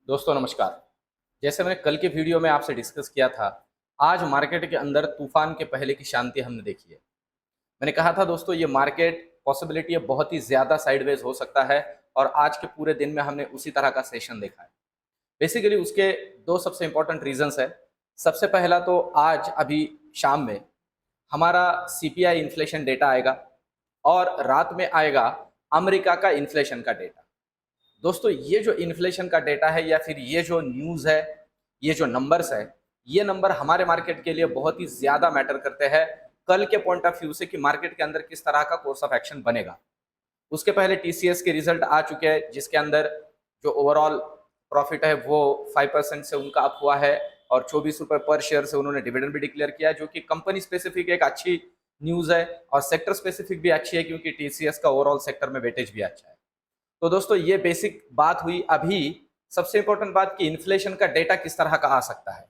दोस्तों नमस्कार। जैसे मैंने कल के वीडियो में आपसे डिस्कस किया था, आज मार्केट के अंदर तूफान के पहले की शांति हमने देखी है। मैंने कहा था दोस्तों ये मार्केट पॉसिबिलिटी है बहुत ही ज़्यादा साइडवेज हो सकता है और आज के पूरे दिन में हमने उसी तरह का सेशन देखा है। बेसिकली उसके दो सबसे इंपॉर्टेंट रीजंस है। सबसे पहला तो आज अभी शाम में हमारा सीपीआई इन्फ्लेशन डेटा आएगा और रात में आएगा अमेरिका का इन्फ्लेशन का डेटा। दोस्तों ये जो इन्फ्लेशन का डेटा है या फिर ये जो न्यूज़ है, ये जो नंबर्स है, ये नंबर हमारे मार्केट के लिए बहुत ही ज़्यादा मैटर करते हैं कल के पॉइंट ऑफ व्यू से कि मार्केट के अंदर किस तरह का कोर्स ऑफ एक्शन बनेगा। उसके पहले टीसीएस के रिजल्ट आ चुके हैं जिसके अंदर जो ओवरऑल प्रॉफिट है वो 5% से उनका अप हुआ है और 24 रुपये पर शेयर से उन्होंने डिविडेंड भी डिक्लेयर किया है, जो कि कंपनी स्पेसिफिक एक अच्छी न्यूज़ है और सेक्टर स्पेसिफिक भी अच्छी है क्योंकि टीसीएस का ओवरऑल सेक्टर में वेटेज भी अच्छा है। तो दोस्तों ये बेसिक बात हुई। अभी सबसे इंपॉर्टेंट बात कि इन्फ्लेशन का डेटा किस तरह का आ सकता है।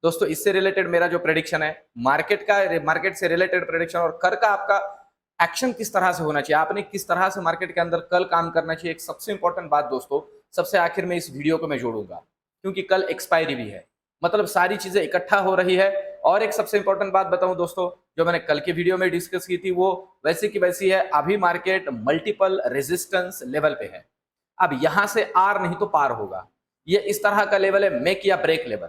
दोस्तों इससे रिलेटेड मेरा जो प्रेडिक्शन है मार्केट से रिलेटेड प्रेडिक्शन और कर का आपका एक्शन किस तरह से होना चाहिए, आपने किस तरह से मार्केट के अंदर कल काम करना चाहिए, एक सबसे इंपॉर्टेंट बात दोस्तों सबसे आखिर में इस वीडियो को मैं जोड़ूंगा क्योंकि कल एक्सपायरी भी है, मतलब सारी चीजें इकट्ठा हो रही है। और एक सबसे इंपॉर्टेंट बात बताऊं दोस्तों, जो मैंने कल की वीडियो में डिस्कस की थी वो वैसी की वैसी है। अभी मार्केट मल्टीपल रेजिस्टेंस लेवल पे है। अब यहां से आर नहीं तो पार होगा, ये इस तरह का लेवल है मेक या ब्रेक लेवल।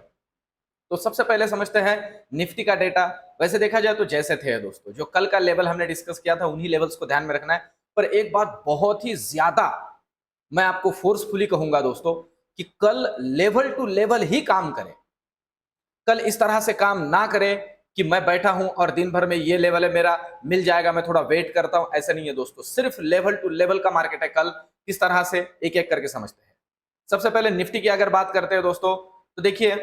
तो सबसे पहले समझते हैं निफ्टी का डेटा। वैसे देखा जाए तो जैसे थे दोस्तों, जो कल का लेवल हमने डिस्कस किया था उन्हीं लेवल्स को ध्यान में रखना है। पर एक बात बहुत ही ज्यादा मैं आपको फोर्सफुली कहूंगा दोस्तों कि कल लेवल टू लेवल ही काम करें। कल इस तरह से काम ना करें कि मैं बैठा हूं और दिन भर में ये लेवल है मेरा, मिल जाएगा मैं थोड़ा वेट करता हूं, ऐसा नहीं है दोस्तों। सिर्फ लेवल टू लेवल का मार्केट है। कल किस तरह से एक एक करके समझते हैं। सबसे पहले निफ्टी की अगर बात करते हैं दोस्तों, तो देखिए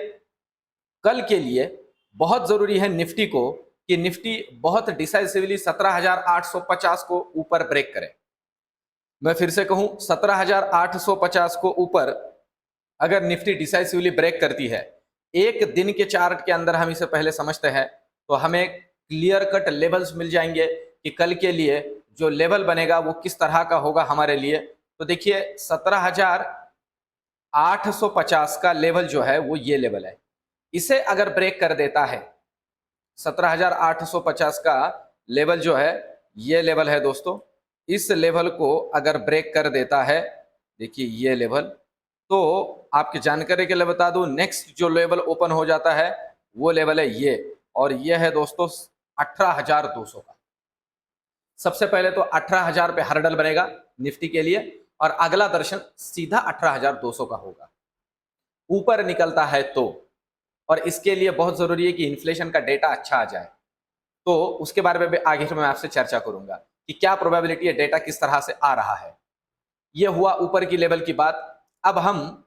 कल के लिए बहुत जरूरी है निफ्टी को कि निफ्टी बहुत डिसाइसिवली 17,850 को ऊपर ब्रेक करे। मैं फिर से कहूं 17,850 को ऊपर अगर निफ्टी डिसाइसिवली ब्रेक करती है, एक दिन के चार्ट के अंदर हम इसे पहले समझते हैं तो हमें क्लियर कट लेवल्स मिल जाएंगे कि कल के लिए जो लेवल बनेगा वो किस तरह का होगा हमारे लिए। तो देखिए 17,850 का लेवल जो है वो ये लेवल है। इसे अगर ब्रेक कर देता है, 17,850 का लेवल जो है ये लेवल है दोस्तों, इस लेवल को अगर ब्रेक कर देता है, देखिए ये लेवल, तो आपकी जानकारी के लिए बता दूं नेक्स्ट जो लेवल ओपन हो जाता है वो लेवल है ये, और ये है दोस्तों 18,200 का। सबसे पहले तो 18,000 पे हर्डल बनेगा निफ्टी के लिए और अगला दर्शन सीधा 18,200 का होगा ऊपर निकलता है तो। और इसके लिए बहुत जरूरी है कि इन्फ्लेशन का डेटा अच्छा आ जाए, तो उसके बारे में भी आगे मैं आपसे चर्चा करूंगा कि क्या प्रोबेबिलिटी है, डेटा किस तरह से आ रहा है। यह हुआ ऊपर की लेवल की बात। अब हम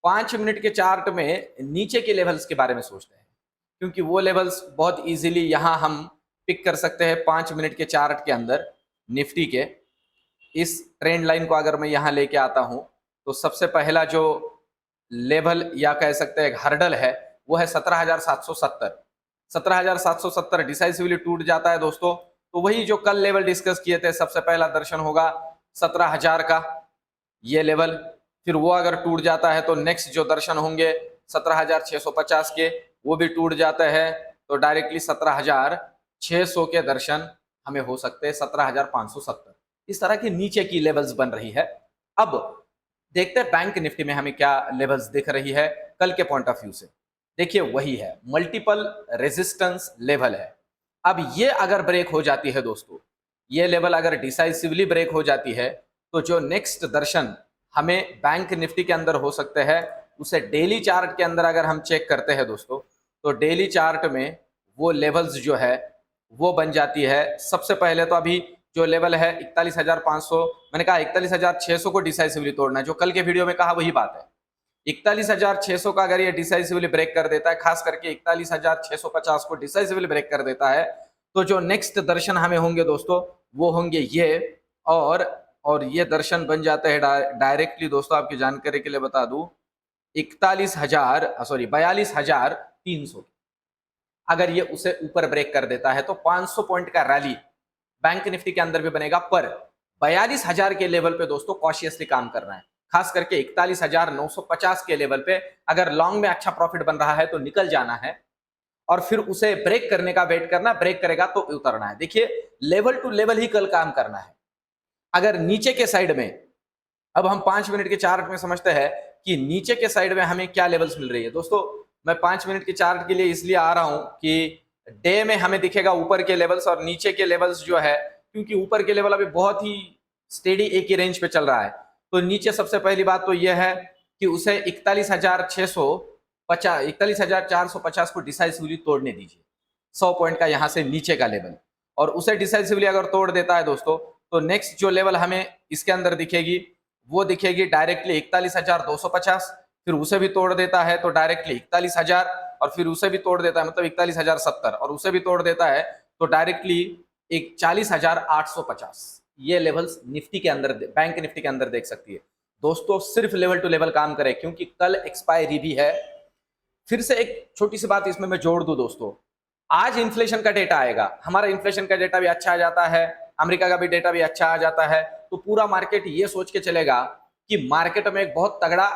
5 मिनट के चार्ट में नीचे के लेवल्स के बारे में सोचते हैं क्योंकि वो लेवल्स बहुत इजीली यहां हम पिक कर सकते हैं 5 मिनट के चार्ट के अंदर। निफ्टी के इस ट्रेंड लाइन को अगर मैं यहां लेके आता हूं तो सबसे पहला जो लेवल या कह सकते हैं हर्डल है वो है 17,770। 17,770 डिसाइसिवली टूट जाता है दोस्तों, तो वही जो कल लेवल डिस्कस किए थे, सबसे पहला दर्शन होगा 17,000 का ये लेवल। फिर वो अगर टूट जाता है तो नेक्स्ट जो दर्शन होंगे 17,650 के, वो भी टूट जाते हैं तो डायरेक्टली 17,600 के दर्शन हमें हो सकते हैं 17,570। इस तरह की नीचे की लेवल्स बन रही है। अब देखते हैं बैंक निफ्टी में हमें क्या लेवल्स दिख रही है कल के पॉइंट ऑफ व्यू से। देखिए वही है मल्टीपल रेजिस्टेंस लेवल है। अब ये अगर ब्रेक हो जाती है दोस्तों, ये लेवल अगर डिसाइसिवली ब्रेक हो जाती है तो जो नेक्स्ट दर्शन हमें बैंक निफ्टी के अंदर हो सकते हैं उसे डेली चार्ट के अंदर अगर हम चेक करते हैं दोस्तों, तो डेली चार्ट में वो लेवल्स जो है वो बन जाती है। सबसे पहले तो अभी जो लेवल है 41,500, मैंने कहा 41,600 को डिसाइसिवली तोड़ना है, जो कल के वीडियो में कहा वही बात है। 41,600 का अगर ये डिसाइसिवली ब्रेक कर देता है, खास करके 41,650 को डिसाइसिवली ब्रेक कर देता है, तो जो नेक्स्ट दर्शन हमें होंगे दोस्तों वो होंगे ये, और ये दर्शन बन जाते हैं डायरेक्टली दोस्तों आपकी जानकारी के लिए बता दूं 42,300। अगर ये उसे ऊपर ब्रेक कर देता है तो 500 पॉइंट का रैली बैंक निफ्टी के अंदर भी बनेगा, पर 42,000 के लेवल पे दोस्तों कॉशियसली काम करना है। खास करके 41,950 के लेवल पे अगर लॉन्ग में अच्छा प्रॉफिट बन रहा है तो निकल जाना है और फिर उसे ब्रेक करने का वेट करना, ब्रेक करेगा तो उतरना है। देखिए लेवल टू लेवल ही कल काम करना है। अगर नीचे के साइड में, अब हम 5 मिनट के चार्ट में समझते हैं कि नीचे के साइड में हमें क्या लेवल्स मिल रही है। दोस्तों मैं 5 मिनट के चार्ट के लिए इसलिए आ रहा हूं कि डे में हमें दिखेगा ऊपर के लेवल्स और नीचे के लेवल्स जो है, क्योंकि ऊपर के लेवल अभी बहुत ही स्टेडी एक ही रेंज पे चल रहा है, तो नीचे सबसे पहली बात तो यह है कि उसे 41,450 को डिसाइसिवली तोड़ने दीजिए। 100 पॉइंट का यहां से नीचे का लेवल, और उसे डिसाइसिवली अगर तोड़ देता है दोस्तों, तो नेक्स्ट जो लेवल हमें इसके अंदर दिखेगी वो दिखेगी डायरेक्टली 41,250, फिर उसे भी तोड़ देता है तो डायरेक्टली 41,000, और फिर उसे भी तोड़ देता है मतलब 41,070, और उसे भी तोड़ देता है तो डायरेक्टली 40,850। ये लेवल्स निफ्टी के अंदर, बैंक निफ्टी के अंदर देख सकती है। दोस्तों सिर्फ लेवल टू लेवल काम करें क्योंकि कल एक्सपायरी भी है। फिर से एक छोटी सी बात इसमें मैं जोड़ दूं दोस्तों, आज इन्फ्लेशन का डेटा आएगा, हमारा इन्फ्लेशन का डेटा भी अच्छा आ जाता है, अमेरिका का भी डेटा भी अच्छा आ जाता है, तो पूरा मार्केट ये सोच के चलेगा कि मार्केट में एक बहुत तगड़ा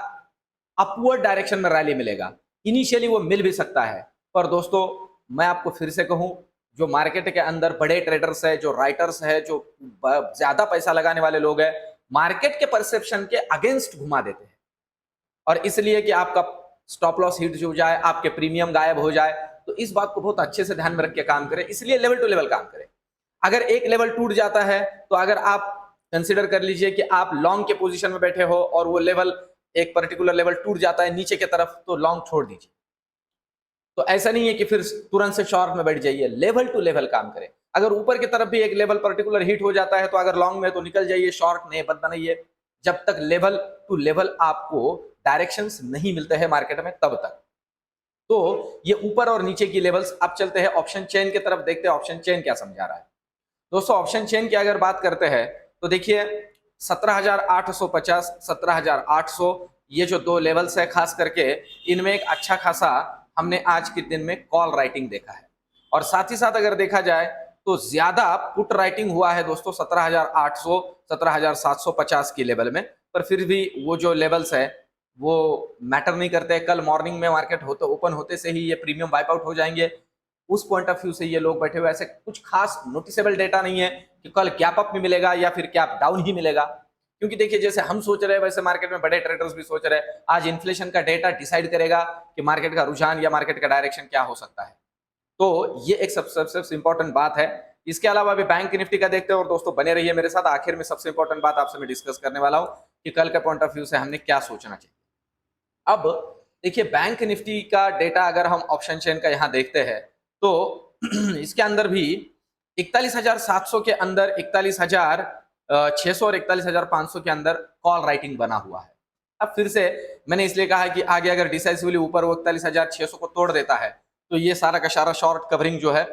अपवर्ड डायरेक्शन में रैली मिलेगा। इनिशियली वो मिल भी सकता है, पर दोस्तों मैं आपको फिर से कहूं, जो मार्केट के अंदर बड़े ट्रेडर्स है, जो राइटर्स है, जो ज्यादा पैसा लगाने वाले लोग हैं, मार्केट के परसेप्शन के अगेंस्ट घुमा देते हैं, और इसलिए कि आपका स्टॉप लॉस हिट हो जाए, आपके प्रीमियम गायब हो जाए। तो इस बात को बहुत अच्छे से ध्यान में रख के काम करें, इसलिए लेवल टू लेवल काम करें। अगर एक लेवल टूट जाता है तो अगर आप कंसीडर कर लीजिए कि आप लॉन्ग के पोजीशन में बैठे हो और वो लेवल, एक पर्टिकुलर लेवल टूट जाता है नीचे की तरफ, तो लॉन्ग छोड़ दीजिए। तो ऐसा नहीं है कि फिर तुरंत से शॉर्ट में बैठ जाइए, लेवल टू लेवल काम करें। अगर ऊपर की तरफ भी एक लेवल पर्टिकुलर हिट हो जाता है तो अगर लॉन्ग में तो निकल जाइए, शॉर्ट नहीं बनाइए, जब तक लेवल टू लेवल आपको डायरेक्शंस नहीं मिलते हैं मार्केट में तब तक। तो ये ऊपर और नीचे की लेवल्स। अब चलते हैं ऑप्शन चेन की तरफ, देखते हैं ऑप्शन चेन क्या समझा रहा है। दोस्तों ऑप्शन चेन की अगर बात करते हैं तो देखिए 17,850, 17,800, ये जो दो लेवल्स है खास करके, इनमें एक अच्छा खासा हमने आज के दिन में कॉल राइटिंग देखा है, और साथ ही साथ अगर देखा जाए तो ज्यादा पुट राइटिंग हुआ है दोस्तों 17,800, 17,750 की लेवल में। पर फिर भी वो जो लेवल्स है वो मैटर नहीं करते। कल मॉर्निंग में मार्केट होते ओपन होते से ही ये प्रीमियम वाइप आउट हो जाएंगे, उस पॉइंट ऑफ व्यू से ये लोग बैठे हुए, ऐसे कुछ खास नोटिसेबल डेटा नहीं है कि कल गैप अप भी मिलेगा या फिर गैप डाउन ही मिलेगा। क्योंकि देखिए जैसे हम सोच रहे हैं वैसे मार्केट में बड़े ट्रेडर्स भी सोच रहे हैं। आज इन्फ्लेशन का डेटा डिसाइड करेगा कि मार्केट का रुझान या मार्केट का डायरेक्शन क्या हो सकता है। तो ये एक सबसे इंपॉर्टेंट बात है। इसके अलावा अभी बैंक निफ्टी का देखते हैं, और दोस्तों बने रहिए मेरे साथ। आखिर में सबसे इंपॉर्टेंट बात आपसे मैं डिस्कस करने वाला हूं कि कल के पॉइंट ऑफ व्यू से हमने क्या सोचना चाहिए। अब देखिए बैंक निफ्टी का डेटा अगर हम ऑप्शन चेन का यहां देखते हैं तो इसके अंदर भी 41,700 के अंदर 41,600 और 41,500 के अंदर कॉल राइटिंग बना हुआ है। अब फिर से मैंने इसलिए कहा कि आगे अगर डिसाइसिवली ऊपर वो 41,600 को तोड़ देता है तो ये सारा का सारा शॉर्ट कवरिंग जो है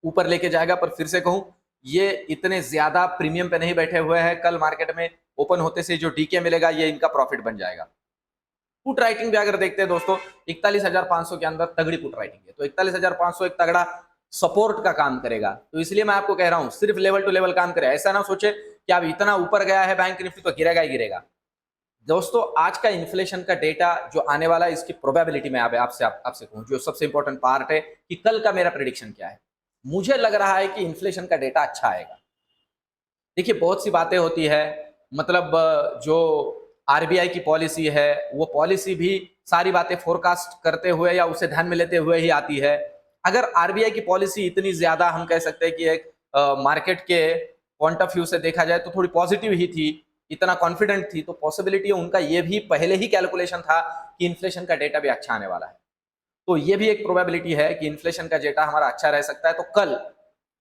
ऊपर लेके जाएगा। पर फिर से कहूं, ये इतने ज्यादा प्रीमियम पे नहीं बैठे हुए हैं, कल मार्केट में ओपन होते से जो डीके मिलेगा ये इनका प्रॉफिट बन जाएगा। पुट राइटिंग भी अगर देखते हैं दोस्तों 41,500 के अंदर तगड़ी पुट राइटिंग है, तो 41,500 एक तगड़ा सपोर्ट का काम करेगा। तो इसलिए मैं आपको कह रहा हूं सिर्फ लेवल टू लेवल काम करे। ऐसा ना सोचे कि अब इतना ऊपर गया है बैंक निफ्टी तो गिरेगा ही गिरेगा। दोस्तों आज का इन्फ्लेशन का डेटा जो आने वाला है, इसकी प्रोबेबिलिटी में आपसे कहूं, जो सबसे इंपॉर्टेंट पार्ट है कि कल का मेरा प्रेडिक्शन क्या है। मुझे लग रहा है कि इन्फ्लेशन का डेटा अच्छा आएगा। देखिए बहुत सी बातें होती है, मतलब जो आरबीआई की पॉलिसी है वो पॉलिसी भी सारी बातें फोरकास्ट करते हुए या उसे ध्यान में लेते हुए ही आती है। अगर आरबीआई की पॉलिसी इतनी ज्यादा हम कह सकते हैं कि एक मार्केट के पॉइंट ऑफ व्यू से देखा जाए तो थोड़ी पॉजिटिव ही थी, इतना कॉन्फिडेंट थी, तो पॉसिबिलिटी उनका ये भी पहले ही कैलकुलेशन था कि इन्फ्लेशन का डेटा भी अच्छा आने वाला है। तो ये भी एक प्रोबेबिलिटी है कि इन्फ्लेशन का डेटा हमारा अच्छा रह सकता है। तो कल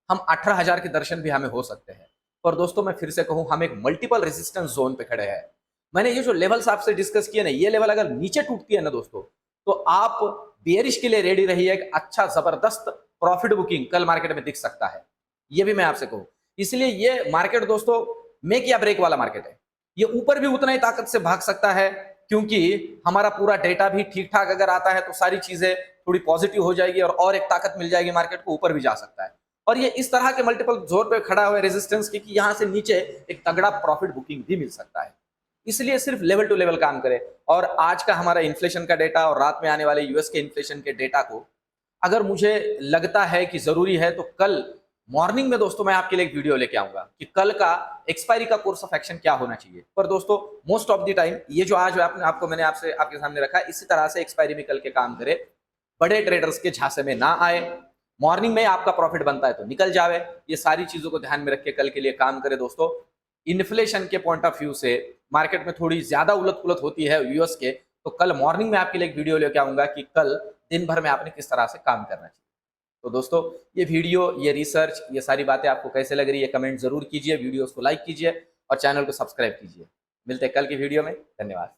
हम 18,000 के दर्शन भी हमें हो सकते हैं। पर दोस्तों मैं फिर से कहूं, हम एक मल्टीपल रेजिस्टेंस जोन पे खड़े हैं। मैंने ये जो लेवल्स आपसे डिस्कस किए ना, ये लेवल अगर नीचे टूटती है ना दोस्तों, तो आप बेयरिश के लिए रेडी रहिए। एक अच्छा जबरदस्त प्रॉफिट बुकिंग कल मार्केट में दिख सकता है, ये भी मैं आपसे कहूं। इसलिए ये मार्केट दोस्तों मेक या ब्रेक वाला मार्केट है। ये ऊपर भी उतना ही ताकत से भाग सकता है, क्योंकि हमारा पूरा डेटा भी ठीक ठाक अगर आता है तो सारी चीजें थोड़ी पॉजिटिव हो जाएगी और एक ताकत मिल जाएगी, मार्केट को ऊपर भी जा सकता है। और ये इस तरह के मल्टीपल जोर पे खड़ा हुआ है रेजिस्टेंस की कि यहां से नीचे एक तगड़ा प्रॉफिट बुकिंग भी मिल सकता है। इसलिए सिर्फ लेवल टू लेवल काम करें। और आज का हमारा इन्फ्लेशन का डेटा और रात में आने वाले यूएस के इन्फ्लेशन के डेटा को अगर मुझे लगता है कि जरूरी है तो कल मॉर्निंग में दोस्तों मैं आपके लिए एक वीडियो लेके आऊंगा कि कल का एक्सपायरी का कोर्स ऑफ एक्शन क्या होना चाहिए। पर दोस्तों मोस्ट ऑफ द टाइम ये जो आज मैंने आपके सामने रखा है, इसी तरह से एक्सपायरी में कल के काम करे, बड़े ट्रेडर्स के झांसे में ना आए, मॉर्निंग में आपका प्रॉफिट बनता है तो निकल जावे। ये सारी चीजों को ध्यान में रख के कल के लिए काम करे दोस्तों। इन्फ्लेशन के पॉइंट ऑफ व्यू से मार्केट में थोड़ी ज्यादा उलट पुलट होती है यूएस के, तो कल मॉर्निंग में आपके लिए एक वीडियो लेके आऊंगा कि कल दिन भर में आपने किस तरह से काम करना चाहिए। तो दोस्तों ये वीडियो, ये रिसर्च, ये सारी बातें आपको कैसे लग रही है कमेंट जरूर कीजिए, वीडियोस को लाइक कीजिए और चैनल को सब्सक्राइब कीजिए। मिलते हैं कल की वीडियो में। धन्यवाद।